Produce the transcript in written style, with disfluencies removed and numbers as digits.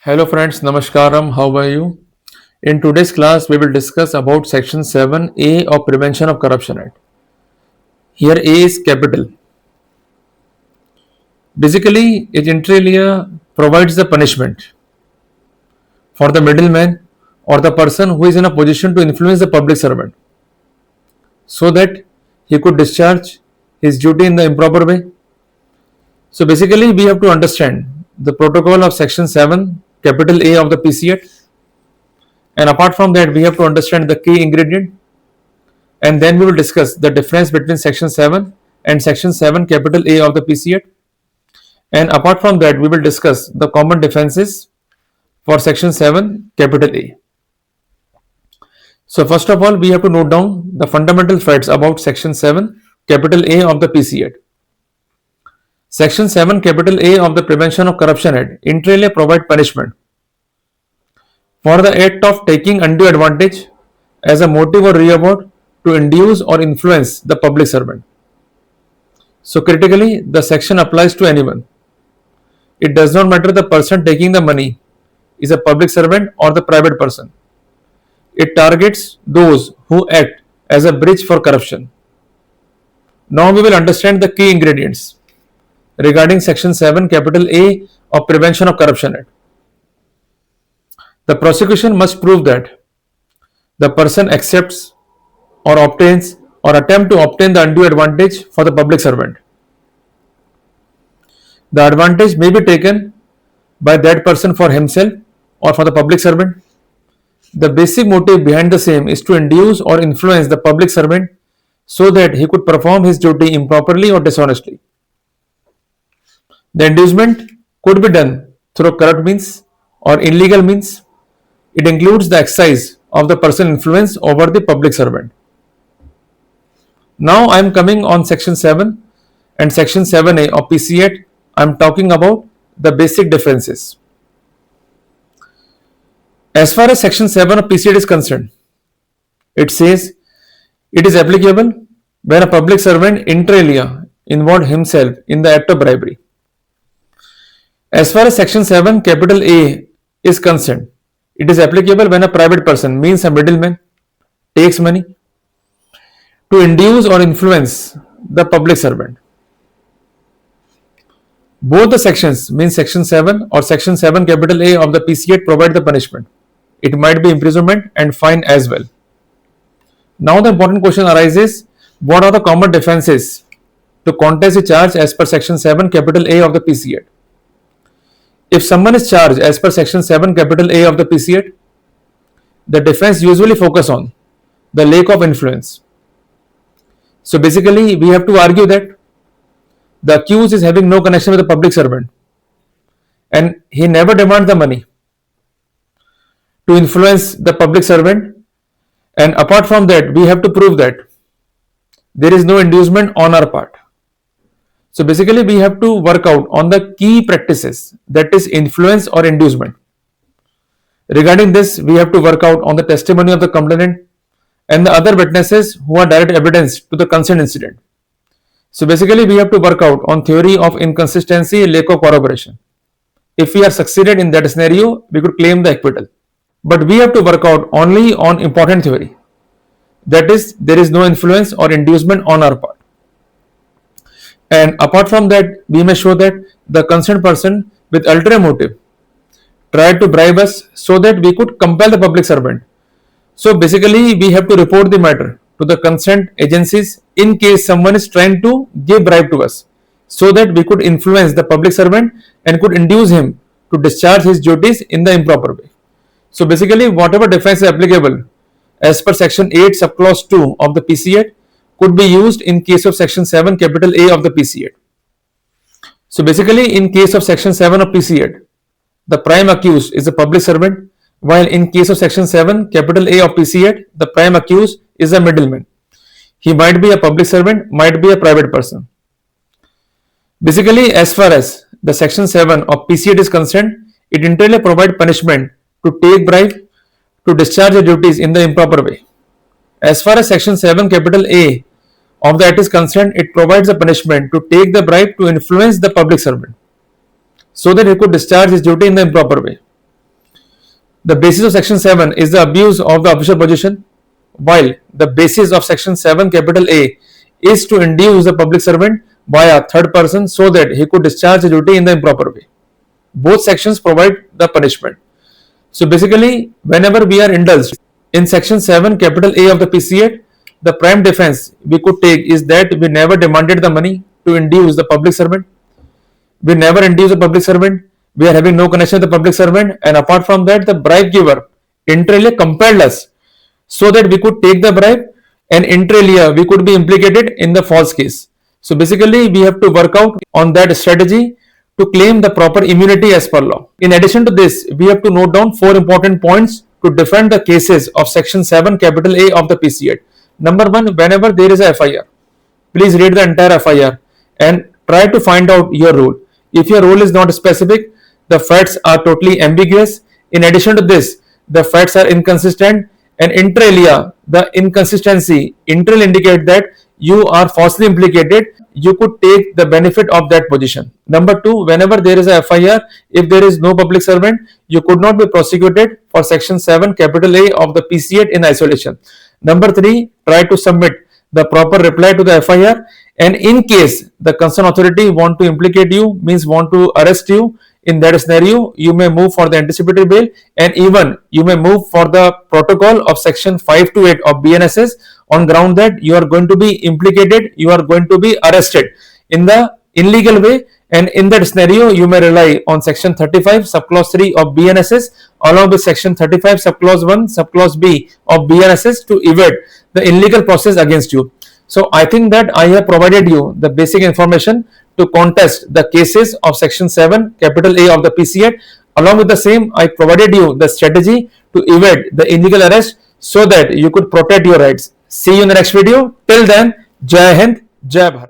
Hello friends, Namaskaram, how are you? In today's class, we will discuss about section 7A of Prevention of Corruption Act. Here A is capital. Basically, it inter alia provides the punishment for the middleman or the person who is in a position to influence the public servant so that he could discharge his duty in the improper way. So basically, we have to understand the protocol of section 7 capital A of the PCA, and apart from that we have to understand the key ingredient, and then we will discuss the difference between section 7 and section 7 capital A of the PCA, and apart from that we will discuss the common defenses for section 7 capital A. So first of all we have to note down the fundamental facts about section 7 capital A of the PCA. Section 7 capital A of the Prevention of Corruption Act inter alia provide punishment for the act of taking undue advantage as a motive or reward to induce or influence the public servant. So critically, the section applies to anyone. It does not matter the person taking the money is a public servant or the private person. It targets those who act as a bridge for corruption. Now we will understand the key ingredients regarding section 7 capital A of Prevention of Corruption Act. The prosecution must prove that the person accepts or obtains or attempt to obtain the undue advantage for the public servant. The advantage may be taken by that person for himself or for the public servant. The basic motive behind the same is to induce or influence the public servant so that he could perform his duty improperly or dishonestly. The inducement could be done through corrupt means or illegal means. It includes the exercise of the person's influence over the public servant. Now I am coming on section 7 and section 7A of PCA. I am talking about the basic differences. As far as section 7 of PCA is concerned, it says it is applicable when a public servant inter alia involved himself in the act of bribery. As far as section 7 capital A is concerned, it is applicable when a private person, means a middleman, takes money to induce or influence the public servant. Both the sections, means section 7 or section 7 capital A of the PCA, provide the punishment. It might be imprisonment and fine as well. Now the important question arises, what are the common defenses to contest the charge as per section 7 capital A of the PCA? If someone is charged as per section 7 capital A of the PCA, the defense usually focus on the lack of influence. So basically we have to argue that the accused is having no connection with the public servant and he never demands the money to influence the public servant, and apart from that we have to prove that there is no inducement on our part. So basically we have to work out on the key practices, that is influence or inducement. Regarding this we have to work out on the testimony of the complainant and the other witnesses who are direct evidence to the concerned incident. So basically we have to work out on theory of inconsistency, lack of corroboration. If we are succeeded in that scenario, we could claim the acquittal. But we have to work out only on important theory, that is there is no influence or inducement on our part. And apart from that, we may show that the concerned person with ulterior motive tried to bribe us so that we could compel the public servant. So basically we have to report the matter to the concerned agencies in case someone is trying to give bribe to us, so that we could influence the public servant and could induce him to discharge his duties in the improper way. So basically whatever defense is applicable as per section 8 subclause 2 of the PCA could be used in case of section 7 capital A of the PCA. So basically in case of section 7 of PCA, the prime accused is a public servant, while in case of section 7 capital A of PCA, the prime accused is a middleman. He might be a public servant, might be a private person. Basically as far as the section 7 of PCA is concerned, it inter alia provide punishment to take bribe to discharge the duties in the improper way. As far as section 7 capital A of the act is concerned, it provides a punishment to take the bribe to influence the public servant so that he could discharge his duty in the improper way. The basis of section 7 is the abuse of the official position, while the basis of section 7 capital A is to induce the public servant by a third person so that he could discharge his duty in the improper way. Both sections provide the punishment. So basically, whenever we are indulged in section 7 capital A of the PCA, the prime defense we could take is that we never demanded the money to induce the public servant. We never induce the public servant. We are having no connection with the public servant, and apart from that, the bribe giver inter alia compelled us so that we could take the bribe, and inter alia we could be implicated in the false case. So basically, we have to work out on that strategy to claim the proper immunity as per law. In addition to this, we have to note down 4 important points to defend the cases of section 7 capital A of the PCA. Number 1, whenever there is a FIR, please read the entire FIR and try to find out your role. If your role is not specific, the facts are totally ambiguous. In addition to this, the facts are inconsistent, and inter alia, the inconsistency will indicate that you are falsely implicated. You could take the benefit of that position. Number 2, whenever there is a FIR, if there is no public servant, you could not be prosecuted for section 7 capital A of the PCA in isolation. Number 3, try to submit the proper reply to the FIR, and in case the concerned authority want to implicate you, means want to arrest you, in that scenario you may move for the anticipatory bail, and even you may move for the protocol of section 5 to 8 of BNSS on ground that you are going to be implicated, you are going to be arrested in the illegal way, and in that scenario you may rely on section 35 subclause 3 of BNSS along with section 35 subclause 1 subclause B of BNSS to evade the illegal process against you. So I think that I have provided you the basic information to contest the cases of section 7 capital A of the PCA. Along with the same, I provided you the strategy to evade the illegal arrest so that you could protect your rights. See you in the next video. Till then, Jai Hind, Jai Bharat.